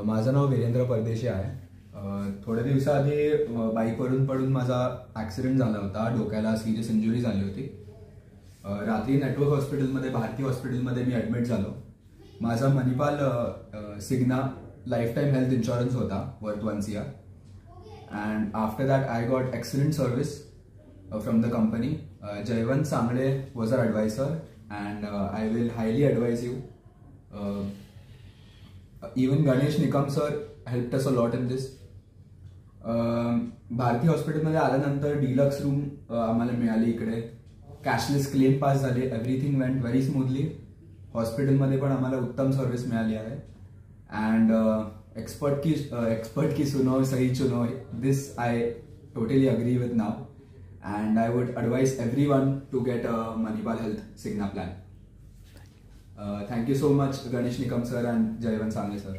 माझं नाव वीरेंद्र परदेशी आहे. थोड्या दिवसाआधी बाईकवरून पडून माझा ॲक्सिडेंट झाला होता. डोक्याला सिरियस इंजुरी झाली होती. रात्री नेटवर्क हॉस्पिटलमध्ये, भारती हॉस्पिटलमध्ये मी ॲडमिट झालो. माझा Manipal Cigna life time health insurance होता worth 1 year. And after that I got excellent service from the company. Jayvant Sangle was our advisor, and I will highly advise you. Even Ganesh Nikam sir helped us a lot in this. Bharti हॉस्पिटलमध्ये आल्यानंतर deluxe room आम्हाला मिळाली. इकडे cashless claim पास झाले. Everything went very smoothly. हॉस्पिटलमध्ये पण आम्हाला उत्तम सर्व्हिस मिळाली आहे. अँड एक्सपर्ट की सुनो सही चुनो, this I totally agree with now, and I would advise everyone to get a Manipal Health Cigna plan. Thank you so much Ganesh Nikam sir and Jayvant Sangle sir.